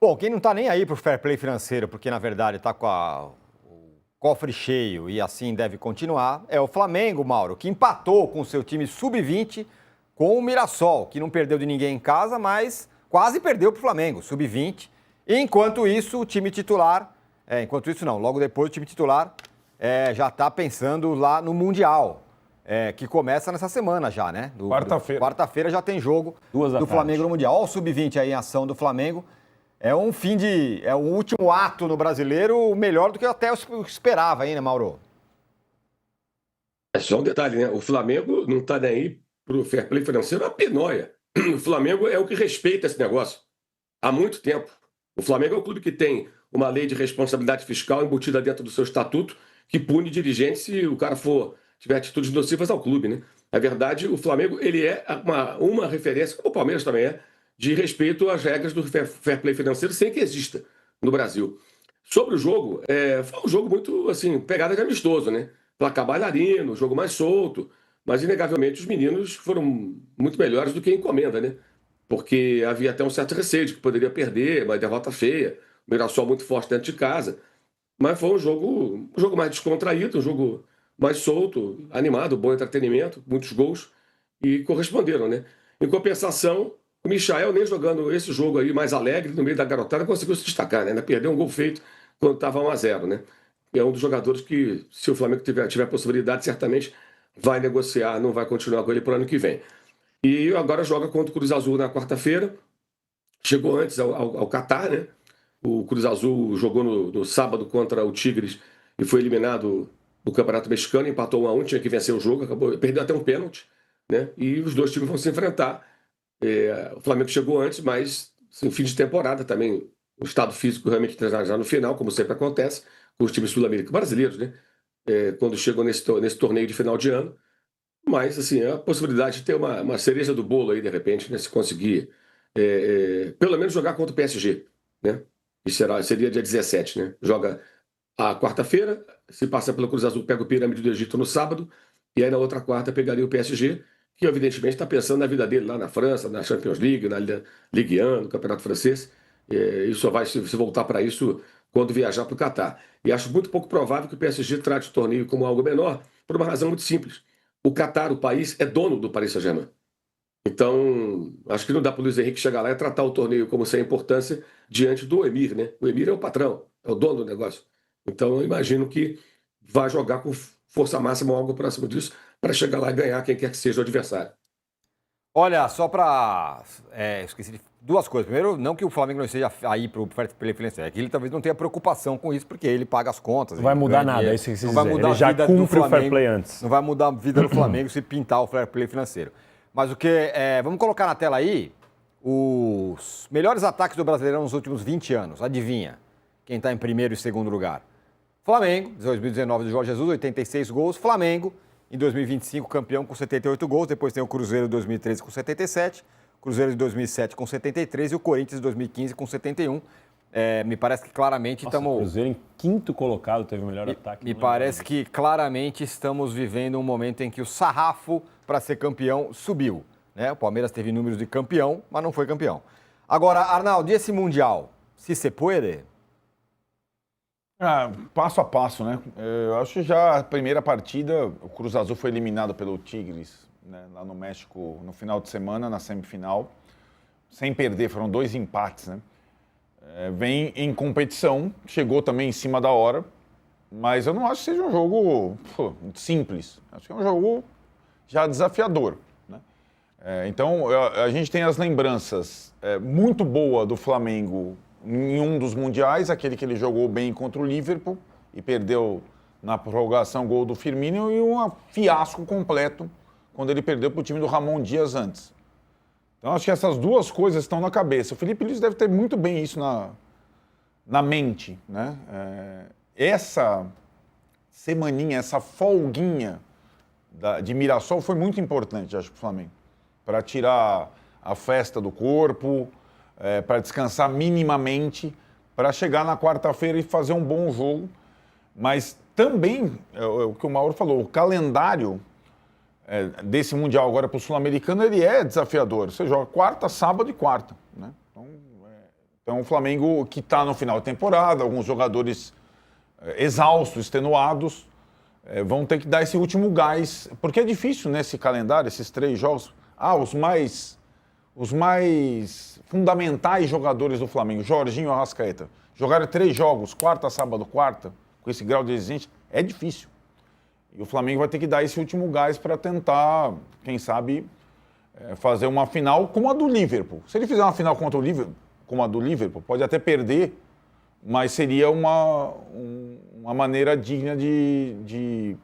Bom, quem não está nem aí para o fair play financeiro, porque na verdade está com o cofre cheio e assim deve continuar, é o Flamengo, Mauro, que empatou com o seu time sub-20 com o Mirassol, que não perdeu de ninguém em casa, mas quase perdeu para o Flamengo, sub-20. Enquanto isso, o time titular, logo depois o time titular já está pensando lá no Mundial, que começa nessa semana já, né? Quarta-feira. Quarta-feira já tem jogo do Flamengo no Mundial. Olha o sub-20 aí em ação do Flamengo. É o último ato no Brasileiro, melhor do que eu até esperava, hein, né, Mauro? É só um detalhe, né? O Flamengo não está nem aí para o fair play financeiro, é uma pinóia. O Flamengo é o que respeita esse negócio há muito tempo. O Flamengo é o clube que tem uma lei de responsabilidade fiscal embutida dentro do seu estatuto que pune dirigente se o cara tiver atitudes nocivas ao clube, né? Na verdade, o Flamengo ele é uma referência, como o Palmeiras também de respeito às regras do fair play financeiro sem que exista no Brasil. Sobre o jogo, foi um jogo muito, assim, pegada de amistoso, né? Placar bailarino, jogo mais solto, mas inegavelmente os meninos foram muito melhores do que a encomenda, né? Porque havia até um certo receio de que poderia perder, uma derrota feia, o Mirassol muito forte dentro de casa, mas foi um jogo mais descontraído, um jogo mais solto, animado, bom entretenimento, muitos gols, e corresponderam, né? Em compensação, o Michael, nem jogando esse jogo aí mais alegre, no meio da garotada, conseguiu se destacar, né? Ainda perdeu um gol feito quando estava 1-0, né? E é um dos jogadores que, se o Flamengo tiver possibilidade, certamente vai negociar, não vai continuar com ele para o ano que vem. E agora joga contra o Cruz Azul na quarta-feira. Chegou antes ao Catar, né? O Cruz Azul jogou no sábado contra o Tigres e foi eliminado do Campeonato Mexicano, empatou 1-1, tinha que vencer o jogo, perdeu até um pênalti, né? E os dois times vão se enfrentar. O Flamengo chegou antes, mas em fim de temporada também, o estado físico realmente já no final, como sempre acontece, com os times sul-americanos brasileiros, né? Quando chegam nesse torneio de final de ano. Mas, assim, a possibilidade de ter uma cereja do bolo aí, de repente, né? Se conseguir, pelo menos jogar contra o PSG, né? E seria dia 17, né? Joga a quarta-feira, se passa pelo Cruz Azul, pega o Pirâmide do Egito no sábado, e aí na outra quarta pegaria o PSG, que evidentemente está pensando na vida dele lá na França, na Champions League, na Ligue 1, no Campeonato Francês, e só vai se voltar para isso quando viajar para o Catar. E acho muito pouco provável que o PSG trate o torneio como algo menor, por uma razão muito simples. O Catar, o país, é dono do Paris Saint-Germain. Então, acho que não dá para o Luiz Henrique chegar lá e tratar o torneio como sem importância diante do Emir, né? O Emir é o patrão, é o dono do negócio. Então, eu imagino que vai jogar com força máxima ou algo próximo disso para chegar lá e ganhar quem quer que seja o adversário. Olha, só para... esqueci de duas coisas. Primeiro, não que o Flamengo não esteja aí para o fair play financeiro, é que ele talvez não tenha preocupação com isso, porque ele paga as contas. Não vai mudar nada, é isso que você não vai mudar ele já cumpre o fair play antes. Não vai mudar a vida do Flamengo se pintar o fair play financeiro. Mas vamos colocar na tela aí os melhores ataques do Brasileirão nos últimos 20 anos. Adivinha quem está em primeiro e segundo lugar? Flamengo, 2019 de Jorge Jesus, 86 gols. Flamengo, em 2025, campeão com 78 gols. Depois tem o Cruzeiro de 2013 com 77, Cruzeiro de 2007 com 73 e o Corinthians de 2015 com 71. Me parece que claramente estamos... O Cruzeiro em quinto colocado teve o melhor ataque. Me parece que claramente estamos vivendo um momento em que o sarrafo para ser campeão subiu, né? O Palmeiras teve números de campeão, mas não foi campeão. Agora, Arnaldo, e esse Mundial? Se se puede? Passo a passo, né? Eu acho que já a primeira partida, o Cruz Azul foi eliminado pelo Tigres, né, lá no México, no final de semana, na semifinal. Sem perder, foram 2 empates, né? Vem em competição, chegou também em cima da hora, mas eu não acho que seja um jogo simples. Acho que é um jogo já desafiador, né? Então, a gente tem as lembranças muito boas do Flamengo em um dos mundiais, aquele que ele jogou bem contra o Liverpool e perdeu na prorrogação gol do Firmino, e um fiasco completo quando ele perdeu para o time do Ramon Dias antes. Então, acho que essas duas coisas estão na cabeça. O Felipe Luiz deve ter muito bem isso na mente, né? Essa semaninha, essa folguinha de Mirassol foi muito importante, acho, para o Flamengo. Para tirar a festa do corpo, para descansar minimamente, para chegar na quarta-feira e fazer um bom jogo. Mas também, o que o Mauro falou, o calendário desse Mundial agora para o Sul-Americano, ele é desafiador. Você joga quarta, sábado e quarta, né? Então, Então, o Flamengo que está no final da temporada, alguns jogadores exaustos, extenuados, vão ter que dar esse último gás, porque é difícil nesse calendário, esses 3 jogos. Os mais fundamentais jogadores do Flamengo, Jorginho e Arrascaeta, jogaram 3 jogos, quarta, sábado, quarta, com esse grau de exigência, é difícil. E o Flamengo vai ter que dar esse último gás para tentar, quem sabe, fazer uma final como a do Liverpool. Se ele fizer uma final contra o Liverpool, como a do Liverpool, pode até perder, mas seria uma maneira digna de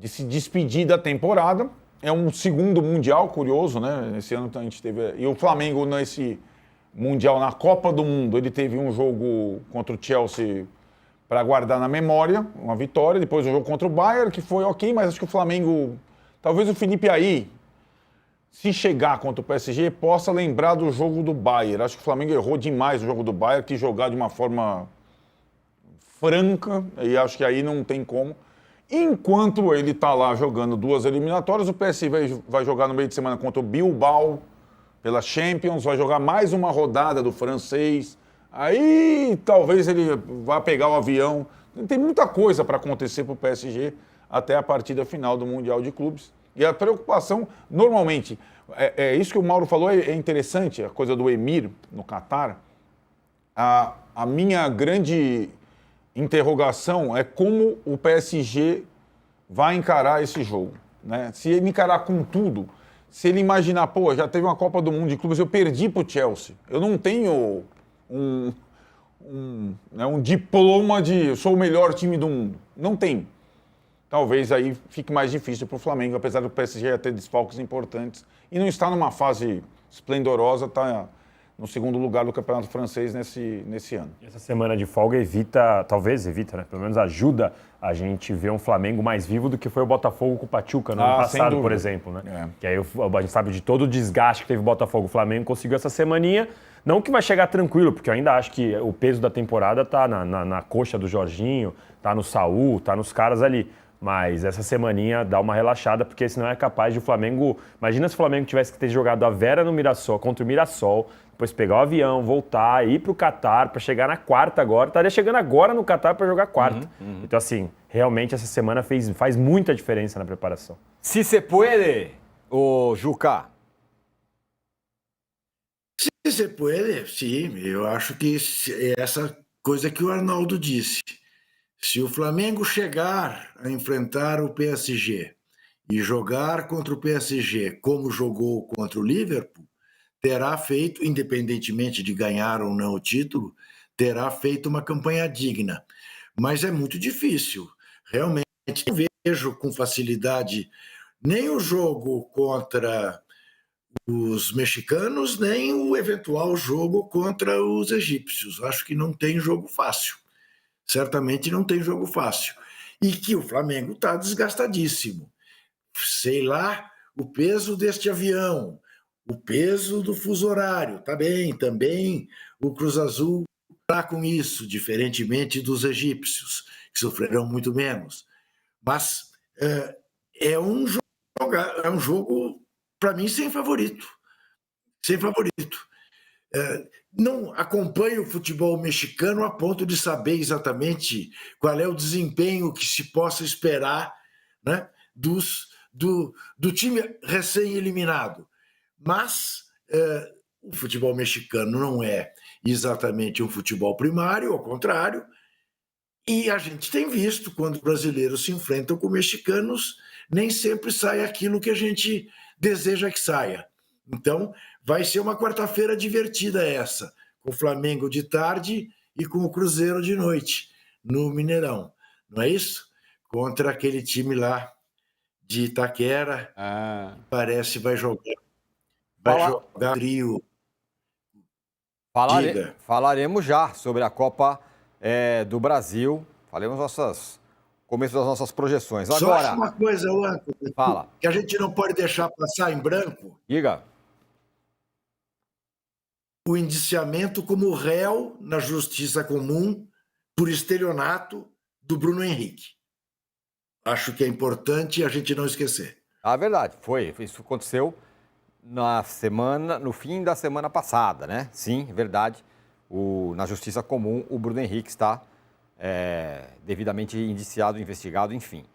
se despedir da temporada. É um segundo Mundial, curioso, né? Esse ano a gente teve... E o Flamengo, nesse Mundial, na Copa do Mundo, ele teve um jogo contra o Chelsea para guardar na memória, uma vitória. Depois um jogo contra o Bayern, que foi ok, mas acho que o Flamengo... Talvez o Felipe aí, se chegar contra o PSG, possa lembrar do jogo do Bayern. Acho que o Flamengo errou demais no jogo do Bayern, que jogar de uma forma franca, e acho que aí não tem como. Enquanto ele está lá jogando 2 eliminatórias, o PSG vai jogar no meio de semana contra o Bilbao, pela Champions, vai jogar mais uma rodada do francês. Aí talvez ele vá pegar o avião. Tem muita coisa para acontecer para o PSG até a partida final do Mundial de Clubes. E a preocupação, normalmente, isso que o Mauro falou é interessante, a coisa do Emir no Catar. A minha grande interrogação é como o PSG vai encarar esse jogo, né? Se ele encarar com tudo, se ele imaginar, pô, já teve uma Copa do Mundo de Clubes, eu perdi para o Chelsea. Eu não tenho um diploma de eu sou o melhor time do mundo. Não tem. Talvez aí fique mais difícil para o Flamengo, apesar do PSG ter desfalques importantes. E não está numa fase esplendorosa, está no segundo lugar do Campeonato Francês nesse ano. E essa semana de folga talvez evita, né? Pelo menos ajuda a gente ver um Flamengo mais vivo do que foi o Botafogo com o Pachuca no ano passado, por exemplo, né? Que aí a gente sabe de todo o desgaste que teve o Botafogo. O Flamengo conseguiu essa semaninha, não que vai chegar tranquilo, porque eu ainda acho que o peso da temporada tá na coxa do Jorginho, tá no Saúl, tá nos caras ali. Mas essa semaninha dá uma relaxada, porque senão é capaz de o Flamengo... Imagina se o Flamengo tivesse que ter jogado a Vera no Mirassol, contra o Mirassol, depois pegar o avião, voltar, ir para o Catar, para chegar na quarta agora. Estaria chegando agora no Catar para jogar quarta. Então, assim, realmente essa semana faz muita diferença na preparação. Se se puede, ô Juca. Se se puede, sim. Eu acho que é essa coisa que o Arnaldo disse. Se o Flamengo chegar a enfrentar o PSG e jogar contra o PSG como jogou contra o Liverpool, terá feito, independentemente de ganhar ou não o título, terá feito uma campanha digna. Mas é muito difícil. Realmente não vejo com facilidade nem o jogo contra os mexicanos, nem o eventual jogo contra os egípcios. Acho que não tem jogo fácil. Certamente não tem jogo fácil. E que o Flamengo está desgastadíssimo. Sei lá, o peso deste avião, o peso do fuso horário, tá bem, também o Cruz Azul está com isso, diferentemente dos egípcios, que sofrerão muito menos. Mas é um jogo, para mim, sem favorito. Sem favorito. Não acompanho o futebol mexicano a ponto de saber exatamente qual é o desempenho que se possa esperar, né, do time recém-eliminado. Mas o futebol mexicano não é exatamente um futebol primário, ao contrário, e a gente tem visto, quando brasileiros se enfrentam com mexicanos, nem sempre sai aquilo que a gente deseja que saia. Então, vai ser uma quarta-feira divertida essa, com o Flamengo de tarde e com o Cruzeiro de noite, no Mineirão. Não é isso? Contra aquele time lá de Itaquera, parece vai jogar trio. Falaremos já sobre a Copa do Brasil. Faremos começo das nossas projeções. Agora, só uma coisa, Antônio, fala. Que a gente não pode deixar passar em branco. Diga. O indiciamento como réu na Justiça Comum por estelionato do Bruno Henrique. Acho que é importante a gente não esquecer. A verdade, isso aconteceu no fim da semana passada, né? Sim, verdade. na justiça comum, o Bruno Henrique está devidamente indiciado, investigado, enfim.